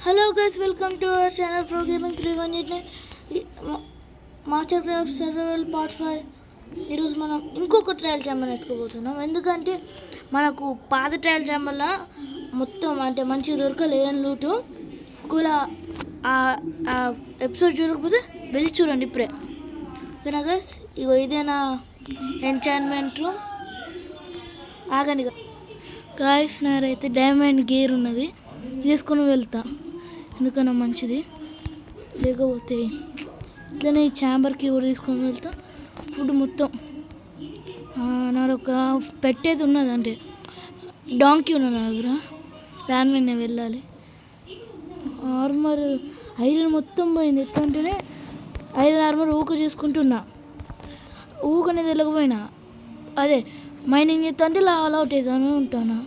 Hello guys, welcome to our channel pro gaming 318 master craft survival part 5. ఈరోజు మనం ఇంకొక trial chamber ఎత్తుకోబోతున్నాం. ఎందుకంటే మనకు పాత ట్రయల్ ఛాంబర్లో మొత్తం అంటే మంచిగా దొరకలేని లూటు. ఒకవేళ ఆ ఎపిసోడ్ చూడకపోతే వెళ్ళి చూడండి ఇప్పుడే. ఓకేనా గైస్? ఇగో ఇదే నా ఎంచాన్మెంట్ రూమ్. ఆగండి గాయస్, నారైతే డైమండ్ గేర్ ఉన్నది, తీసుకొని వెళ్తా. ఎందుకన్నా మంచిది, లేకపోతే ఇట్లనే ఈ ఛాంబర్కి కూడా తీసుకొని వెళ్తా. ఫుడ్ మొత్తం నాదొక పెట్టేది ఉన్నది, అంటే డాంకీ ఉన్నది నా దగ్గర, దాని మీద నేను వెళ్ళాలి. ఆర్మర్ ఐరన్ మొత్తం పోయింది. ఎట్లంటేనే ఐరన్ ఆర్మర్ ఊక చేసుకుంటున్నా, ఊకనేది వెళ్ళకపోయినా అదే మైనింగ్ చేస్తా అంటే ఆల్ అవుట్ అవుతానే ఉంటాను,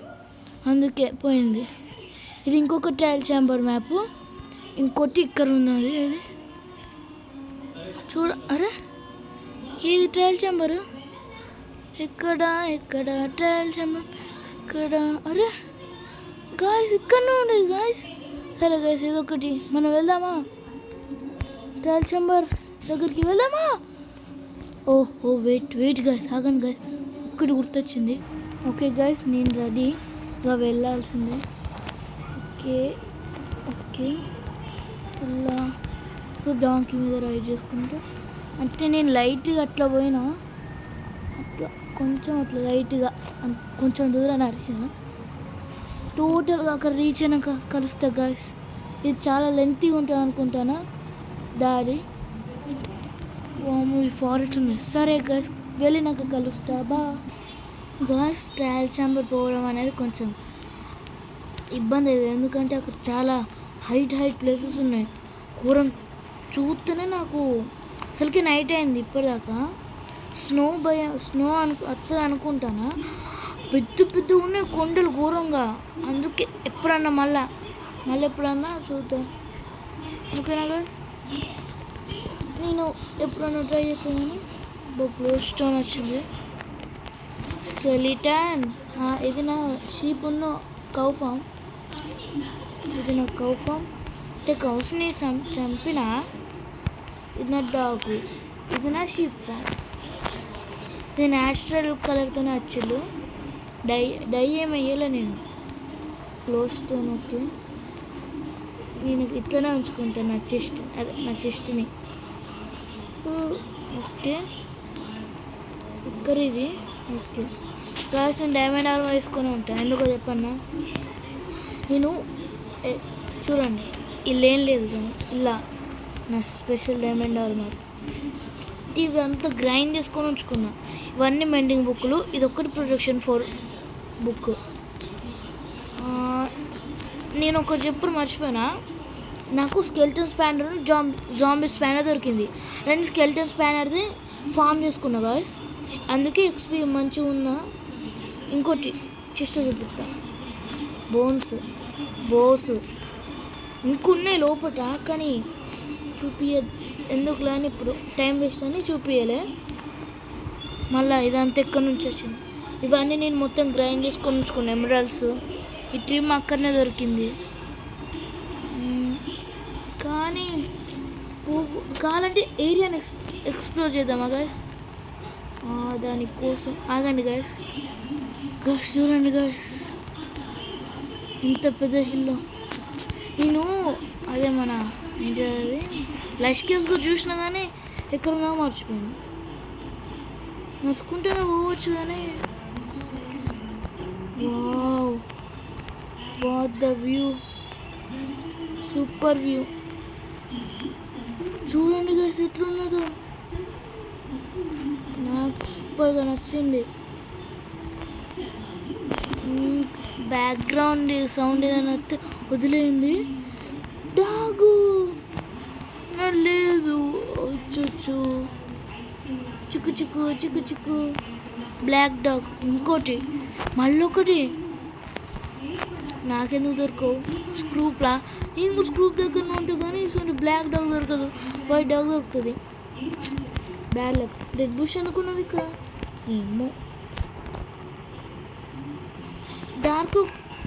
అందుకే పోయింది. ఇది ఇంకొక ట్రయల్ ఛాంబర్ మ్యాప్. ఇంకోటి ఇక్కడ ఉన్నది, ఇది చూడ. అరే ఇది ట్రయల్ ఛాంబర్ ఎక్కడ ట్రయల్ ఛాంబర్ ఇక్కడ? అరే గాయస్, ఇక్కడనే ఉండేది గాయస్. సరే గాయస్, ఇదొకటి మనం వెళ్దామా? ట్రయల్ ఛాంబర్ దగ్గరికి వెళ్దామా? ఓహో వెయిట్ గాయస్, ఆగండి గాయస్, ఒక్కటి గుర్తొచ్చింది. ఓకే గాయస్, నేను రెడీగా వెళ్ళాల్సిందే. ఓకే అలా ఇప్పుడు డాంకీ మీద రైడ్ చేసుకుంటూ, అంటే నేను లైట్గా అట్లా పోయినా, అట్లా కొంచెం అట్లా లైట్గా కొంచెం దూరం నడిచిన, టోటల్గా అక్కడ రీచ్ అయినాక కలుస్తా గాయస్. ఇది చాలా లెంతీగా ఉంటుంది అనుకుంటానా దారి. ఈ ఫారెస్ట్ ఉంది. సరే గాయస్, వెళ్ళినాక కలుస్తా, బా. గాయస్, ట్రయల్ ఛాంబర్ పోవడం అనేది కొంచెం ఇబ్బంది అయ్యేది, ఎందుకంటే అక్కడ చాలా హైట్ ప్లేసెస్ ఉన్నాయి. కూరం చూస్తేనే నాకు అసలుకి నైట్ అయింది. ఇప్పటిదాకా స్నో వస్తుంది అనుకుంటానా, పెద్ద ఉన్నాయి కొండలు ఘోరంగా. అందుకే ఎప్పుడన్నా మళ్ళీ ఎప్పుడన్నా చూద్దాం. ఓకేనా గాయస్, నేను ఎప్పుడన్నా ట్రై చేస్తాను. బ్లూ స్టోన్ వచ్చింది. స్కెలిటన్, ఇది నా షీప్ ఉన్న కౌ ఫామ్. ఇది నా కౌ ఫామ్, అంటే కౌస్ని చంపిన. ఇది నా డాగ్, ఇది నా షీప్ ఫామ్. ఇది న్యాచురల్ కలర్తోనే వచ్చిళ్ళు, డై ఏమి వేయలే నేను, క్లోజ్తో. ఓకే, నేను ఇట్లనే ఉంచుకుంటాను నా చెస్ట్ని. ఓకే, ఇక్కడ ఇది. ఓకే గాయస్, నేను డైమండ్ ఆర్మర్ వేసుకొని ఉంటాను. ఎందుకో చెప్పన్నా, నేను చూడండి ఇలా ఏం లేదు కానీ ఇలా నా స్పెషల్ డైమండ్ ఆర్మర్. ఇవి అంతా గ్రైండ్ చేసుకొని ఉంచుకున్నా. ఇవన్నీ మెండింగ్ బుక్లు, ఇది ఒక్కటి ప్రొటెక్షన్ 4 బుక్. నేను ఒక చెప్పుడు మర్చిపోయినా, నాకు స్కెల్టన్ స్పానర్, జాంబీ స్పానర్ దొరికింది. 2 స్కెల్టన్ స్పానర్ది ఫామ్ చేసుకున్నా గాయస్, అందుకే ఎక్స్పీ మంచిగా ఉన్నా. ఇంకోటి చెస్ట్ చూపిస్తా, బోస్ ఇంకున్నాయి లోపల, కానీ ఎందుకులే అని ఇప్పుడు టైం వేస్ట్ అని చూపించలే. మళ్ళీ ఇదంతా ఎక్కడి నుంచి వచ్చింది. ఇవన్నీ నేను మొత్తం గ్రైండ్ చేసుకొని ఉంచుకున్నాను. ఎమరాల్డ్స్ ఈ ట్రిమ్ అక్కడనే దొరికింది. కానీ కావాలంటే ఏరియాని ఎక్స్ప్లోర్ చేద్దామా గాయస్? దానికోసం ఆగండి గాయస్. చూడండి గాయస్, ఇంత పెద్ద హిల్లో. నేను అదే మన ఏంటది లష్ కేవ్స్ కూడా చూసినా కానీ ఎక్కడున్నా మర్చిపోయాను. నడుచుకుంటూనే పోవచ్చు కానీ what the view, super view. చూడండి గైస్ ఎట్లున్నదో, నాకు సూపర్గా నచ్చింది. బ్యాక్గ్రౌండ్ సౌండ్ ఏదైనా వస్తే వదిలేయింది. డాగు లేదు, వచ్చు చిక్కు బ్లాక్ డాగ్. ఇంకోటి మళ్ళొకటి నాకెందుకు దొరకవు, స్క్రూప్లా. ఇంకో స్క్రూప్ దగ్గర ఉంటుంది కానీ ఇటువంటి బ్లాక్ డాగ్ దొరకదు, వైట్ డాగ్ దొరుకుతుంది. Bad luck. డెడ్ బుష్ అనుకున్నది ఇక్కడ, ఏమో. డార్క్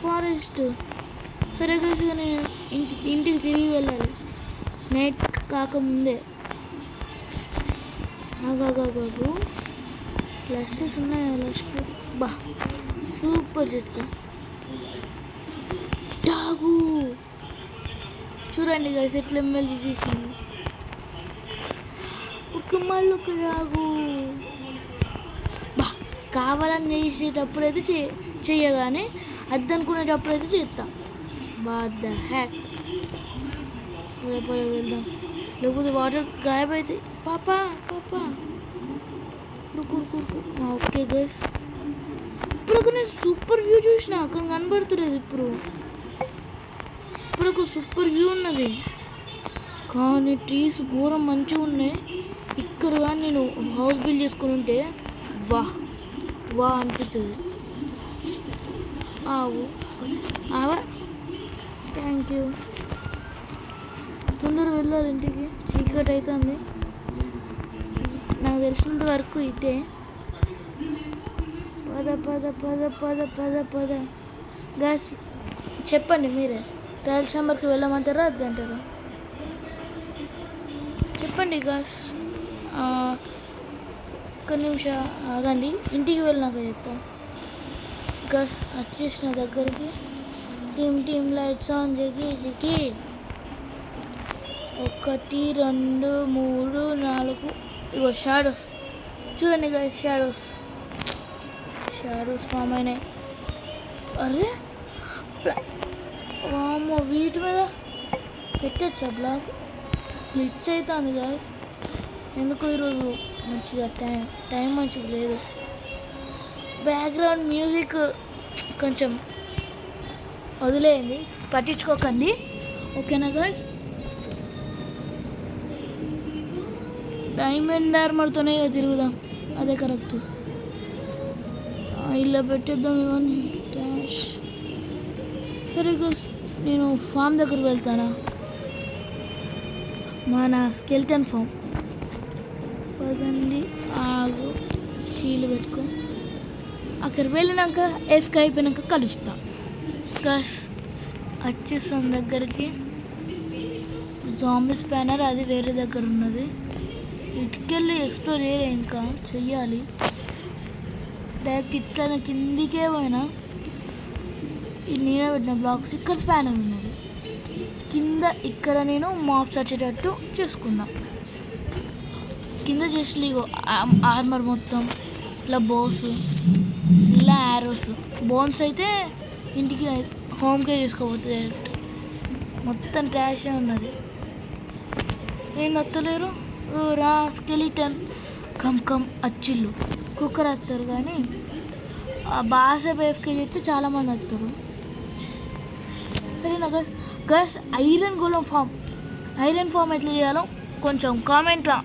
ఫారెస్ట్ సరే guys, ఇక నేను ఇంటికి తిరిగి వెళ్ళాలి నైట్ కాకముందే. ఆగాగాగాగు లస్సెస్ ఉన్నాయా? లస్సు బా సూపర్ చెట్టు డాగు. చూడండి guys ఎట్లా ఎమ్మెల్యే చేసింది. మళ్ళీ ఒక డాగు బా. కావాలని చేసేటప్పుడు అయితే చెయ్యగానే అద్దనుకునేటప్పుడు అయితే చేస్తాం. బాధ హ్యాక్ లేకపోతే వెళ్దాం, లేకపోతే వాటర్ గాయబ్ అవుతాయి. పాపా పాపా ఓకే గైస్, ఇప్పుడు ఒక నేను సూపర్ వ్యూ చూసిన, అక్కడ కనబడుతులేదు. ఇప్పుడు ఒక సూపర్ వ్యూ ఉన్నది కానీ ట్రీస్ ఘోరం మంచిగా ఉన్నాయి. ఇక్కడ కానీ నేను హౌస్ బిల్డ్ చేసుకుని ఉంటే వా అనిపిస్తుంది. ఆవా థ్యాంక్ యూ. తొందరగా వెళ్ళాలి ఇంటికి, చీకటి అవుతుంది. నాకు తెలిసినంత వరకు ఇటే. పద పద పద పద పద పద గ్యాస్ చెప్పండి మీరే, ట్రయల్ ఛాంబర్కి వెళ్ళమంటారా వద్దంటారా చెప్పండి గాస్. ఒక్క నిమిషం ఆగండి, ఇంటికి వెళ్ళినాక చెప్తాను. గస్ వచ్చేసిన దగ్గరికి. టీమ్ లైట్స్ ఆన్ జిగి 1 2 3 4 ఇగో షాడోస్ చూడండి గైస్, షాడోస్ ఫామ్ అయినాయి. అరే వామ్మో, వీటి మీద పెట్టచ్చా బ్లాక్? గ్లిచ్ అవుతుంది గైస్. ఎందుకు ఈరోజు మంచిగా టైం మంచిగా లేదు. బ్యాక్గ్రౌండ్ మ్యూజిక్ కొంచెం వదిలేయండి, పట్టించుకోకండి, ఓకేనా గైస్? డైమండ్ ఆర్మర్తోనే తిరుగుదాం, అదే కరెక్ట్. ఇలా పెట్టేద్దాం ఇవన్నీ క్యాష్. సరే గైస్, నేను ఫామ్ దగ్గరికి వెళ్తానా, మన స్కెల్టన్ ఫామ్. పదండి, ఆగు, షీలు పెట్టుకో. అక్కడికి వెళ్ళినాక ఎఫ్కి అయిపోయినాక కలుస్తా. గస్ వచ్చేస్తాం దగ్గరికి. జాంబీ స్పానర్ అది వేరే దగ్గర ఉన్నది, ఇటుకెళ్ళి ఎక్స్ప్లోర్ చేయలే, ఇంకా చెయ్యాలి. డైరెక్ట్ ఇట్లా కిందికే పోయినా. ఇది నేనే పెట్టిన బ్లాక్స్. ఇక్కడ స్పానర్ ఉన్నది కింద, ఇక్కడ నేను మాప్స్ వచ్చేటట్టు చూసుకున్నా. కింద జస్ట్ ఇగో ఆర్మర్ మొత్తం ఇలా బోస్, ఇలా యారోస్. బోన్స్ అయితే ఇంటికి హోమ్కే తీసుకోవచ్చు డైరెక్ట్. మొత్తం ట్రాషే ఉన్నది, ఏం వస్తలేరు. రా స్కెలిటన్ కమ్ అచ్చిళ్ళు కుక్కర్ వస్తారు, కానీ బాసేపు ఎఫ్కే చెప్తే చాలామంది వస్తారు. సరేనా గస్? గస్ ఐరన్ గోళం ఫామ్ ఎట్లా చేయాలో కొంచెం కామెంట్లో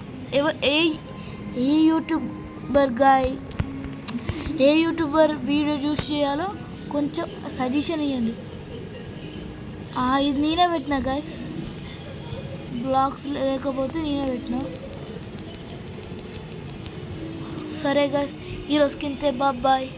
ఏ యూట్యూబర్ వీడియో చూసి చేయాలో కొంచెం సజెషన్ ఇవ్వండి. ఇది నేనే పెట్టినా గైస్, బ్లాగ్స్ లేకపోతే నేనే పెట్టినా. సరే గైస్, ఈరోజుకి ఇంతే, బాయ్.